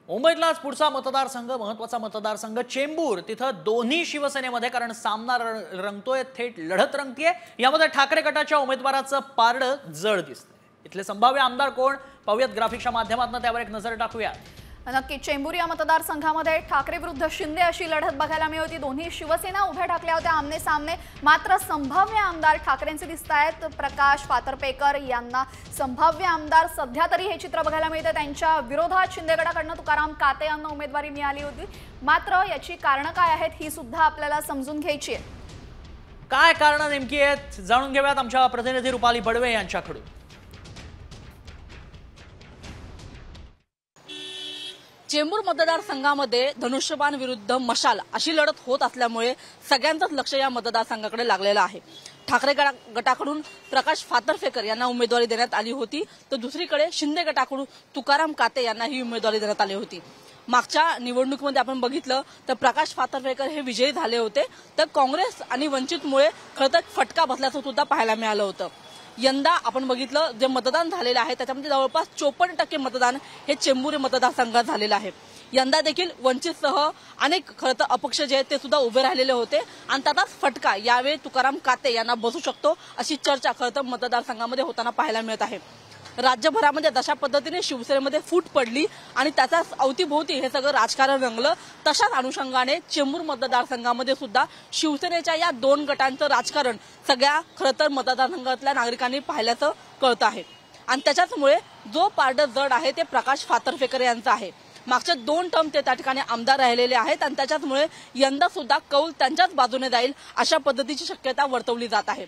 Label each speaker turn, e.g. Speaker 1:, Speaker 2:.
Speaker 1: मुंबईतलाच पुढचा मतदारसंघ महत्त्वाचा मतदारसंघ चेंबूर। तिथं दोन्ही शिवसेनेमध्ये कारण सामना रंगतोय, थेट लढत रंगतीये। यामध्ये ठाकरे गटाच्या उमेदवाराचं पारडं जड दिसतंय। इथले संभाव्य आमदार कोण पाहूयात ग्राफिक्सच्या माध्यमातून, त्यावर एक नजर टाकूया।
Speaker 2: नक्की चेंबूर या मतदारसंघामध्ये ठाकरे विरुद्ध शिंदे अशी लढत बघायला मिळते। दोन्ही शिवसेना उभ्या ठाकल्या होत्या आमने सामने। मात्र संभाव्य आमदार ठाकरेंचे दिसतायत। प्रकाश फातर्पेकर यांना संभाव्य आमदार सध्या तरी हे चित्र बघायला मिळते। त्यांच्या विरोधात शिंदे गटाकडून तुकाराम काते यांना उमेदवारी मिळाली होती। मात्र याची कारणं काय आहेत ही सुद्धा आपल्याला समजून घ्यायची आहे।
Speaker 1: काय कारणं नेमकी आहेत जाणून घेऊयात आमच्या प्रतिनिधी रुपाली बडवे यांच्याकडून।
Speaker 3: चेंबूर मतदारसंघामध्ये धनुष्यबाण विरुद्ध मशाल अशी लढत होत असल्यामुळे सगळ्यांचंच लक्ष या मतदारसंघाकडे लागलेलं आहे। ठाकरे गटाकडून प्रकाश फातर्पेकर यांना उमेदवारी देण्यात आली होती, तर दुसरीकडे शिंदे गटाकडून तुकाराम काते यांना ही उमेदवारी देण्यात आली होती। मागच्या निवडणुकीमध्ये आपण बघितलं तर प्रकाश फातर्पेकर हे विजयी झाले होते, तर काँग्रेस आणि वंचितमुळे खरं तर फटका बसल्याचं सुद्धा पाहायला मिळालं होतं। यंदा आपण बघितलं जे मतदान झालेलं आहे त्याच्यामध्ये जवळपास 54% मतदान हे चेंबूर मतदारसंघात झालेलं आहे। यंदा देखील वंचितसह अनेक खरं तर अपक्ष जे आहेत ते सुद्धा उभे राहिलेले होते आणि त्याचाच फटका यावेळी तुकाराम काते यांना बसू शकतो अशी चर्चा खरं तर मतदारसंघामध्ये होताना पाहायला मिळत आहे। राज्यभरामध्ये जशा पद्धतीने शिवसेनेमध्ये फूट पडली आणि त्याचाच अवतीभोवती हे सगळं राजकारण रंगलं, तशाच अनुषंगाने चेंबूर मतदारसंघामध्ये सुद्धा शिवसेनेच्या या दोन गटांचं राजकारण सगळ्या खरं तर मतदारसंघातल्या नागरिकांनी पाहिल्याचं कळतं आहे। आणि त्याच्याचमुळे जो पारडं जड आहे ते प्रकाश फातर्पेकर यांचं आहे। मागच्या 2 टर्म ते त्या ठिकाणी आमदार राहिलेले आहेत आणि त्याच्याचमुळे यंदा सुद्धा कौल त्यांच्याच बाजूने जाईल अशा पद्धतीची शक्यता वर्तवली जात आहे।